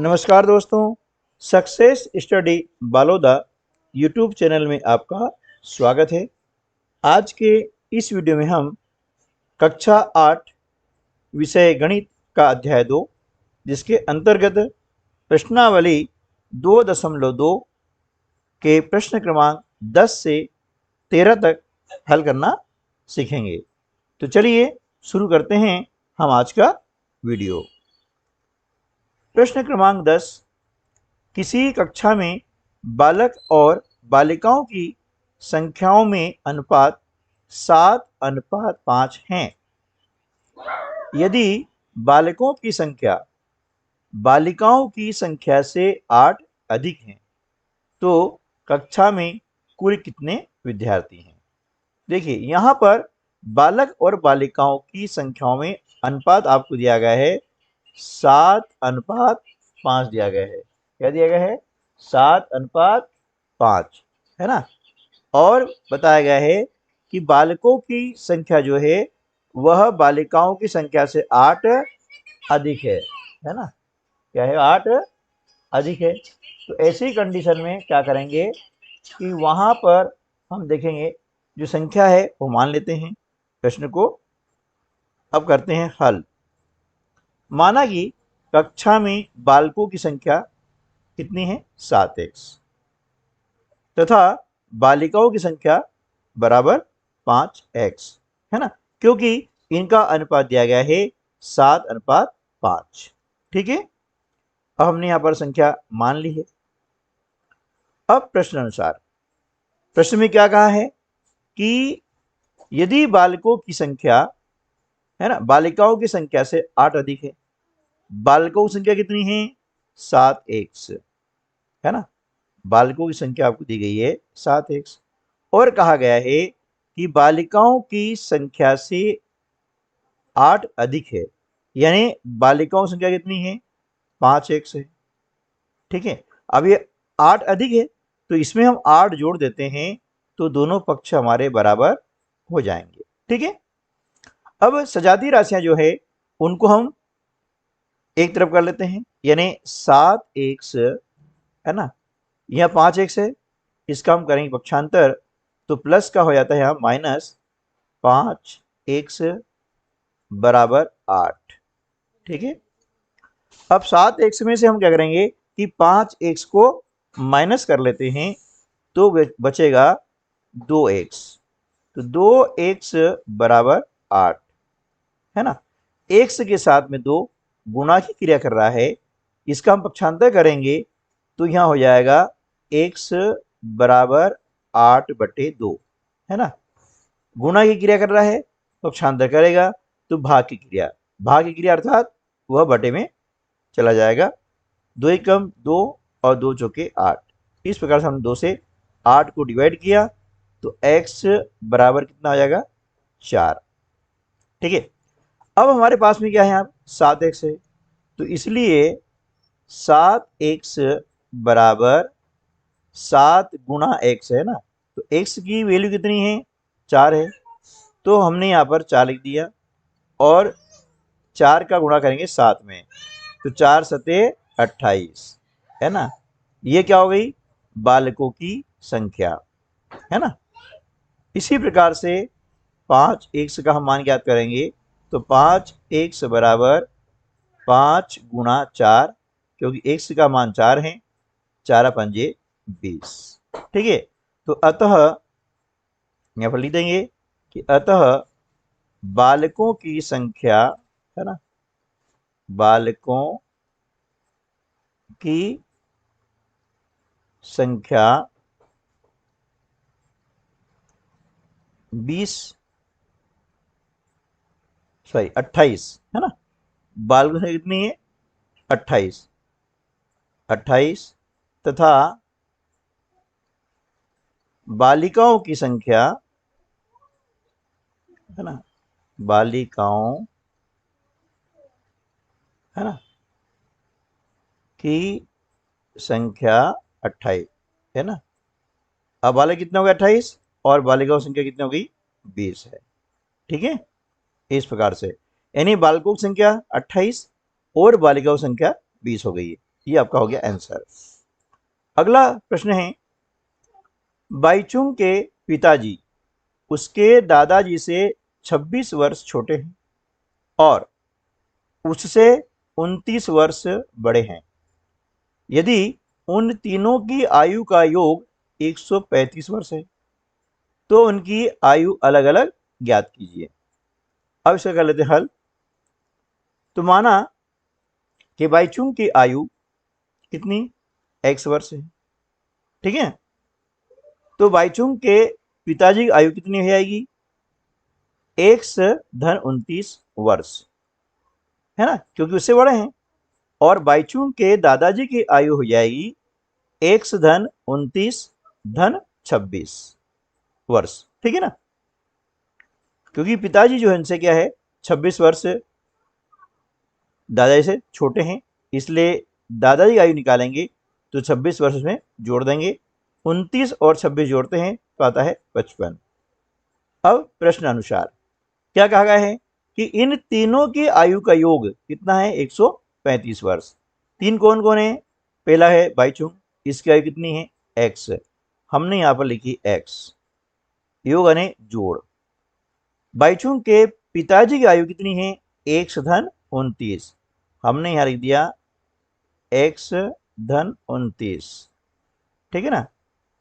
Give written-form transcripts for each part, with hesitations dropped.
नमस्कार दोस्तों, success study Baloda YouTube channel में आपका स्वागत है। आज के इस वीडियो में हम कक्षा 8 विषय गणित का अध्याय 2 जिसके अंतर्गत प्रश्नावली 2.2 के प्रश्न क्रमांक 10 से 13 तक हल करना सीखेंगे। तो चलिए शुरू करते हैं हम आज का वीडियो। प्रश्न क्रमांक 10, किसी कक्षा में बालक और बालिकाओं की संख्याओं में अनुपात 7:5 हैं। यदि बालकों की संख्या बालिकाओं की संख्या से 8 अधिक है तो कक्षा में कुल कितने विद्यार्थी हैं। देखिए यहाँ पर बालक और बालिकाओं की संख्याओं में अनुपात आपको दिया गया है 7:5 दिया गया है। क्या दिया गया है? 7:5 है ना। और बताया गया है कि बालकों की संख्या जो है वह बालिकाओं की संख्या से 8 अधिक है ना। क्या है? 8 अधिक है। तो ऐसी कंडीशन में क्या करेंगे कि वहां पर हम देखेंगे जो संख्या है वो मान लेते हैं। प्रश्न को अब करते हैं हल। माना कि कक्षा में बालकों की संख्या कितनी है? 7x तथा बालिकाओं की संख्या बराबर 5x है ना, क्योंकि इनका अनुपात दिया गया है 7:5। ठीक है, अब हमने यहां पर संख्या मान ली है। अब प्रश्न अनुसार प्रश्न में क्या कहा है कि यदि बालकों की संख्या है ना बालिकाओं की संख्या से 8 अधिक है। बालकों की संख्या कितनी है? 7x है ना। बालकों की संख्या आपको दी गई है 7x और कहा गया है कि बालिकाओं की संख्या से 8 अधिक है, यानी बालिकाओं की संख्या कितनी है? 5x है। ठीक है, अब ये 8 अधिक है तो इसमें हम 8 जोड़ देते हैं तो दोनों पक्ष हमारे बराबर हो जाएंगे। ठीक है, अब सजातीय राशियां जो है उनको हम एक तरफ कर लेते हैं, यानी 7x है ना, यह 5x है, इसका हम करेंगे पक्षांतर तो प्लस का हो जाता है यहाँ -5x बराबर 8। ठीक है, अब 7x में से हम क्या करेंगे कि 5x को माइनस कर लेते हैं तो बचेगा 2x। तो 2x बराबर 8 है ना। x के साथ में 2 गुणा की क्रिया कर रहा है, इसका हम पक्षांतर करेंगे तो यहाँ हो जाएगा x बराबर 8/2 है ना। गुणा की क्रिया कर रहा है, पक्षांतर करेगा तो भाग की क्रिया अर्थात वह बटे में चला जाएगा। 2 एकम 2 और 2 चौके 8। इस प्रकार से हमने 2 से 8 को डिवाइड किया तो x बराबर कितना आ जाएगा? 4। ठीक है, अब हमारे पास में क्या है? यहाँ 7x है तो इसलिए 7x बराबर 7 गुणा x है ना। तो x की वैल्यू कितनी है? 4 है, तो हमने यहाँ पर 4 लिख दिया और 4 का गुणा करेंगे 7 में तो 4 सते 28 है ना। ये क्या हो गई? बालकों की संख्या है ना। इसी प्रकार से 5x का हम मान ज्ञात करेंगे तो 5x बराबर 5 गुणा 4, क्योंकि x का मान 4 है, 4 पंजे 20। ठीक है, तो अतः यहाँ पर लिख देंगे कि अतः बालकों की संख्या है ना, बालकों की संख्या 28 है ना। बालकों की संख्या कितनी है? 28 तथा बालिकाओं की संख्या है ना, बालिकाओं है ना की संख्या 28 है ना। अब बालक कितना हो गया? 28 और बालिकाओं की संख्या कितनी हो गई? 20 है। ठीक है, इस प्रकार से यानी बालकों की संख्या 28 और बालिकाओं की संख्या 20 हो गई है। ये आपका हो गया आंसर। अगला प्रश्न है, बाईचुंग के पिताजी उसके दादाजी से 26 वर्ष छोटे हैं और उससे 29 वर्ष बड़े हैं। यदि उन तीनों की आयु का योग 135 वर्ष है तो उनकी आयु अलग अलग ज्ञात कीजिए। अब इसका कर लेते हैं हल। तो माना कि बाईचुंग की आयु कितनी, x वर्ष है, ठीक है। तो बाईचुंग के पिताजी की आयु कितनी हो जाएगी, x धन 29 वर्ष, है ना, क्योंकि उससे बड़े हैं। और बाईचुंग के दादाजी की आयु हो जाएगी x धन 29 धन 26 वर्ष, ठीक है ना, क्योंकि पिताजी जो है इनसे क्या है 26 वर्ष दादाजी से छोटे हैं, इसलिए दादाजी की आयु निकालेंगे तो 26 वर्ष में जोड़ देंगे, 29 और 26 जोड़ते हैं तो आता है 55। अब प्रश्न अनुसार क्या कहा गया है कि इन तीनों की आयु का योग कितना है, 135 वर्ष। तीन कौन कौन है, पहला है बाईचुंग, इसकी आयु कितनी है, x, हमने यहां पर लिखी x, योग यानी जोड़। बाईचुंग के पिताजी की आयु कितनी है, x धन 29, हमने यहां लिख दिया x धन 29, ठीक है ना,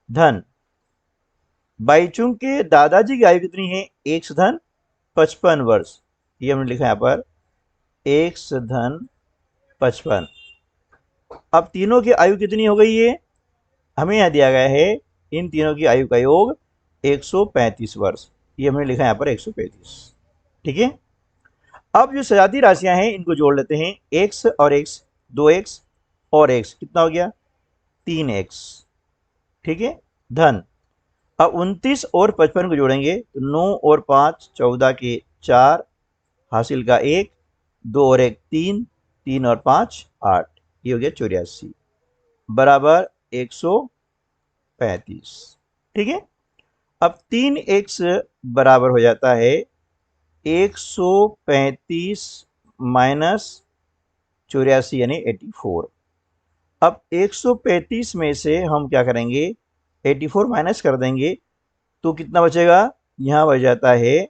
धन बाईचुंग के दादाजी की आयु कितनी है, x धन 55 वर्ष, ये हमने लिखा यहां पर x धन 55। अब तीनों की आयु कितनी हो गई है, हमें यहां दिया गया है इन तीनों की आयु का योग 135 वर्ष, ये हमने लिखा यहां पर 135, ठीक है। अब जो सजाती राशियां हैं इनको जोड़ लेते हैं, x और x, 2x और x, कितना हो गया 3x, ठीक है, धन अब 29 और 55 को जोड़ेंगे तो 9 और 5 14 के 4, हासिल का 1, 2 और 1 3, 3 और 5 8, ये हो गया 84 बराबर 135, ठीक है। अब 3x बराबर हो जाता है 135 माइनस 84 यानी 84। अब 135 में से हम क्या करेंगे, 84 माइनस कर देंगे तो कितना बचेगा, यहां बच जाता है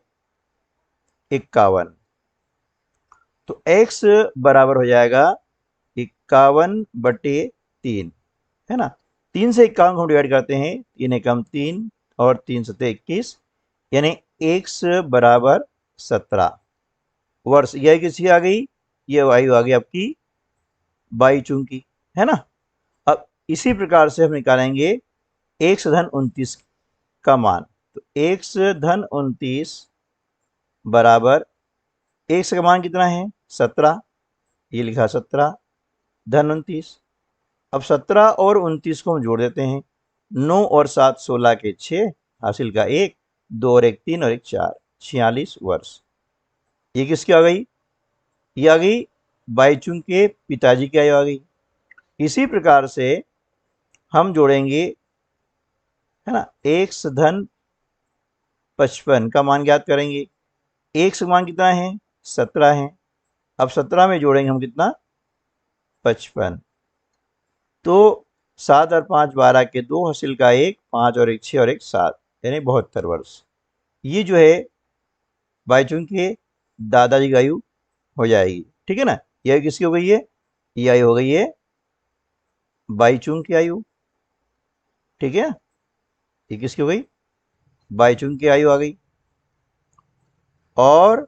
51। तो x बराबर हो जाएगा 51/3, है ना, 3 से 51 को हम डिवाइड करते हैं, 3 एकम 3 और 3 सत्ते 21, यानी x बराबर 17 वर्ष। यह किसकी आ गई, ये आयु आ गई आपकी बाईचुंग की, है ना। अब इसी प्रकार से हम निकालेंगे x धन 29 का मान, तो x धन 29 बराबर x का मान कितना है 17, ये लिखा 17 धन 29। अब 17 और 29 को हम जोड़ देते हैं, 9 और 7 16 के 6, हासिल का 1, 2 और 1 3 और 1 4, 46 वर्ष। ये किसकी आ गई, ये आ गई बाईचुंग के पिताजी की आयु आ गई। इसी प्रकार से हम जोड़ेंगे, है ना, x धन 55 का मान ज्ञात करेंगे, x का मान कितना है 17 है, अब 17 में जोड़ेंगे हम कितना 55, तो 7 और 5 12 के 2, हासिल का 1, 5 और 1 6 और 1 7, यानी 72 वर्ष। ये जो है बाईचुंग के दादाजी की आयु हो जाएगी, ठीक है ना। यह आयु किसकी हो गई है, ये आयु हो गई है बाईचुंग की आयु, ठीक है, ये किसकी हो गई, बाईचुंग की आयु आ गई। और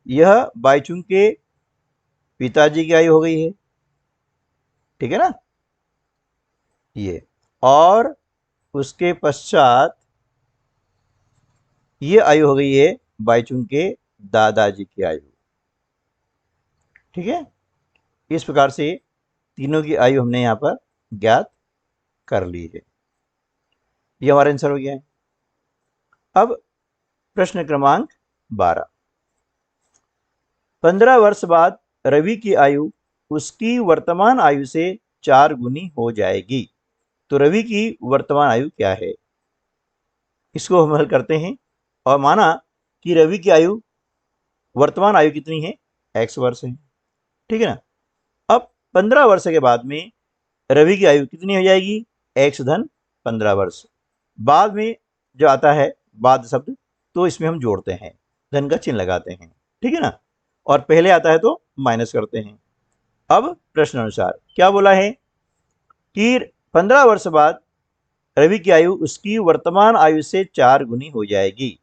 यह बाईचुंग के पिताजी की आयु हो गई है, ठीक है ना, ये, और उसके पश्चात ये आयु हो गई है बाईचुंग के दादाजी की आयु, ठीक है। इस प्रकार से तीनों की आयु हमने यहां पर ज्ञात कर ली है, ये हमारा आंसर हो गया है। अब प्रश्न क्रमांक 12, 15 वर्ष बाद रवि की आयु उसकी वर्तमान आयु से 4 गुनी हो जाएगी, तो रवि की वर्तमान आयु क्या है, इसको हम हल करते हैं। और माना कि रवि की आयु वर्तमान आयु कितनी है, x वर्ष है, ठीक है ना। अब 15 वर्ष के बाद में रवि की आयु कितनी हो जाएगी, x धन 15 वर्ष। बाद में जो आता है बाद शब्द, तो इसमें हम जोड़ते हैं, धन का चिन्ह लगाते हैं, ठीक है ना, और पहले आता है तो माइनस करते हैं। अब प्रश्न अनुसार क्या बोला है कि 15 वर्ष बाद रवि की आयु उसकी वर्तमान आयु से 4 गुनी हो जाएगी।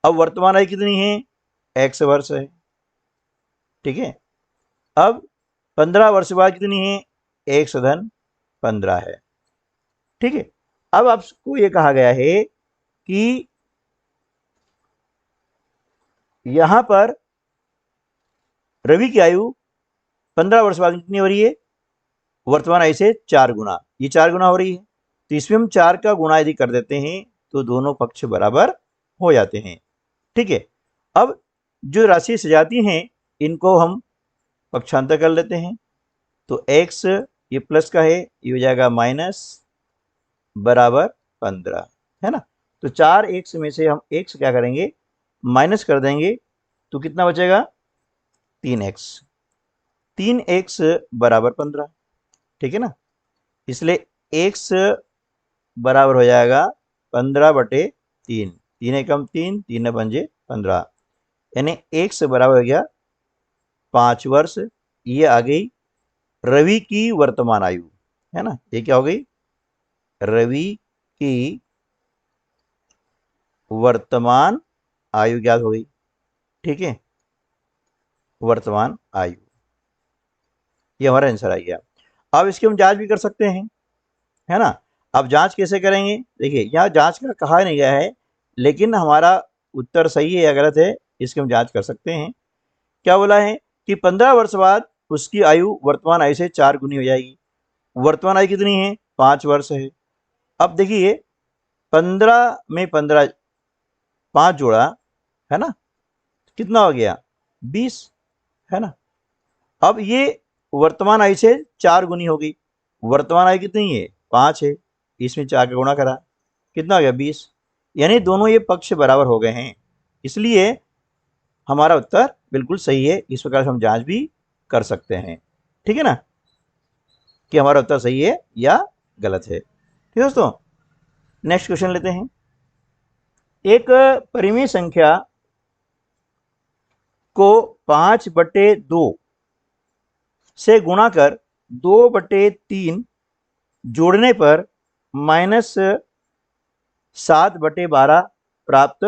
अब वर्तमान आयु कितनी है, x वर्ष है, ठीक है। अब 15 वर्ष बाद कितनी है, x धन 15 है, ठीक है। अब आपको ये कहा गया है कि यहां पर रवि की आयु 15 वर्ष बाद कितनी हो रही है, वर्तमान आयु से 4 गुना, ये 4 गुना हो रही है, तो इसमें हम 4 का गुणा यदि कर देते हैं तो दोनों पक्ष बराबर हो जाते हैं, ठीक है। अब जो राशि सजाती हैं इनको हम पक्षांतर कर लेते हैं, तो x ये प्लस का है, ये हो जाएगा माइनस बराबर 15, है ना। तो 4x में से हम x क्या करेंगे, माइनस कर देंगे, तो कितना बचेगा, 3x, 3x बराबर 15, ठीक है ना। इसलिए x बराबर हो जाएगा 15/3, 3 एकम 3, 3 पंजे 15, यानी x बराबर हो गया 5 वर्ष। ये आ गई रवि की वर्तमान आयु, है ना, ये क्या हो गई, रवि की वर्तमान आयु ज्ञात हो गई, ठीक है, वर्तमान आयु, ये हमारा आंसर आ गया। अब इसकी हम जांच भी कर सकते हैं, है ना। अब जांच कैसे करेंगे, देखिए यहाँ जांच का कहा नहीं गया है, लेकिन हमारा उत्तर सही है या गलत है इसकी हम जांच कर सकते हैं। क्या बोला है कि 15 वर्ष बाद उसकी आयु वर्तमान आयु से 4 गुनी हो जाएगी। वर्तमान आयु कितनी है, 5 वर्ष है। अब देखिए 15 में 15 5 जोड़ा, है ना, कितना हो गया, 20, है ना। अब ये वर्तमान आयु से 4 गुनी हो गई, वर्तमान आयु कितनी है, 5 है, इसमें 4 का गुणा करा, कितना हो गया, 20, यानी दोनों ये पक्ष बराबर हो गए हैं, इसलिए हमारा उत्तर बिल्कुल सही है। इस प्रकार से हम जांच भी कर सकते हैं, ठीक है ना, कि हमारा उत्तर सही है या गलत है। ठीक है दोस्तों, नेक्स्ट क्वेश्चन लेते हैं। एक परिमेय संख्या को 5/2 से गुणा कर 2/3 जोड़ने पर -7/12 प्राप्त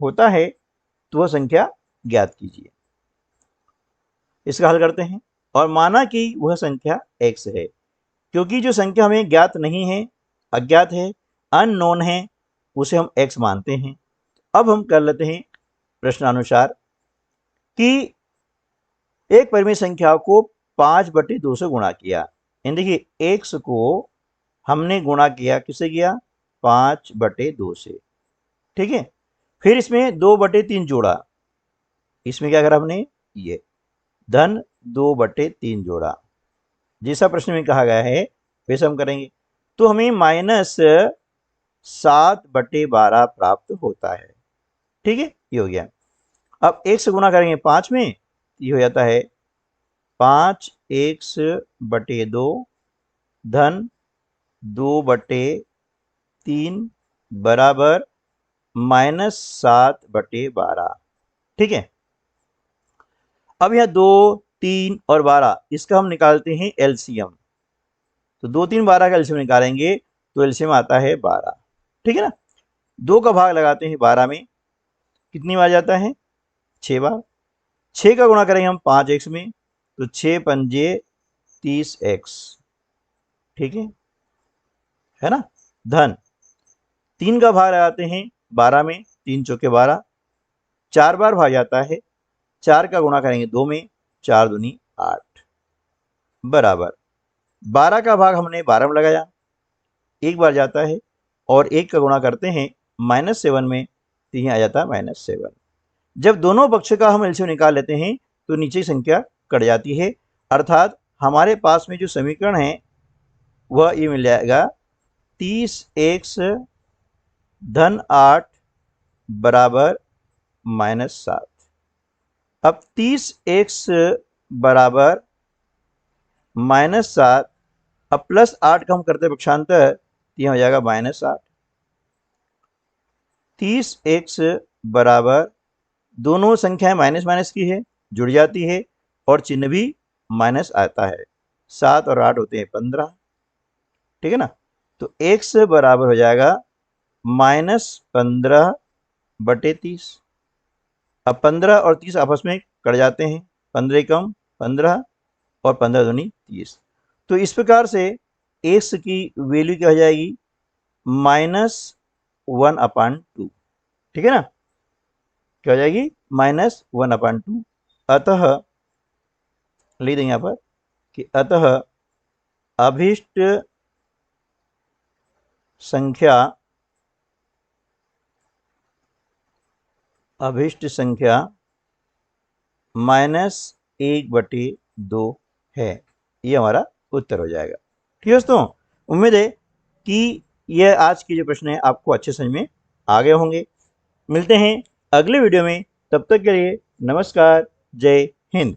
होता है, तो वह संख्या ज्ञात कीजिए। इसका हल करते हैं और माना कि वह संख्या x है, क्योंकि जो संख्या हमें ज्ञात नहीं है, अज्ञात है, अननोन है, उसे हम x मानते हैं। अब हम कर लेते हैं प्रश्नानुसार कि एक परिमेय संख्या को 5/2 से गुणा किया, यानी देखिए x को हमने गुणा किया, किससे किया, 5/2 से, ठीक है। फिर इसमें 2/3 जोड़ा, इसमें क्या करा हमने, ये धन 2/3 जोड़ा, जैसा प्रश्न में कहा गया है वैसे हम करेंगे, तो हमें -7/12 प्राप्त होता है, ठीक है, ये हो गया। अब एक से गुणा करेंगे 5 में, ये हो जाता है 5x/2 धन 2/3 बराबर -7/12, ठीक है। अब यह 2, 3 और 12 इसका हम निकालते हैं एलसीएम, तो 2, 3, 12 का एलसीएम निकालेंगे तो एलसीएम आता है 12, ठीक है ना। 2 का भाग लगाते हैं 12 में, कितनी बार जाता है, 6 बार। 6 का गुणा करेंगे हम 5x में, तो 6 पंजे 30x, ठीक है ना। धन 3 का भाग लगाते हैं 12 में, 3 चौके 12, 4 बार भाग जाता है, 4 का गुणा करेंगे 2 में, 4 दूनी 8 बराबर 12 का भाग हमने 12 में लगाया, एक बार जाता है, और 1 का गुणा करते हैं -7 में, तो यहाँ आ जाता है -7। जब दोनों पक्ष का हम एलसीएम निकाल लेते हैं तो नीचे संख्या कट जाती है, अर्थात हमारे पास में जो समीकरण है वह ये मिल जाएगा 30x धन 8 बराबर -7। अब 30x बराबर -7 अब +8 का हम करते पक्षांतर, तो यह हो जाएगा -8। 30x बराबर, दोनों संख्याएं माइनस माइनस की है, जुड़ जाती है और चिन्ह भी माइनस आता है। 7 और 8 होते हैं 15, ठीक है ना। तो x बराबर हो जाएगा -15/30। अब 15 और 30 आपस में कट जाते हैं, 15 कम 15 और 15 दूनी 30। तो इस प्रकार से x की वैल्यू क्या हो जाएगी, -1/2, ठीक है ना। क्या हो जाएगी, -1/2। अतः लिख देंगे यहाँ पर कि अतः अभीष्ट संख्या -1/2 है। ये हमारा उत्तर हो जाएगा। ठीक है दोस्तों, उम्मीद है कि यह आज के जो प्रश्न है आपको अच्छे समझ में आ गए होंगे। मिलते हैं अगले वीडियो में, तब तक के लिए नमस्कार, जय हिंद।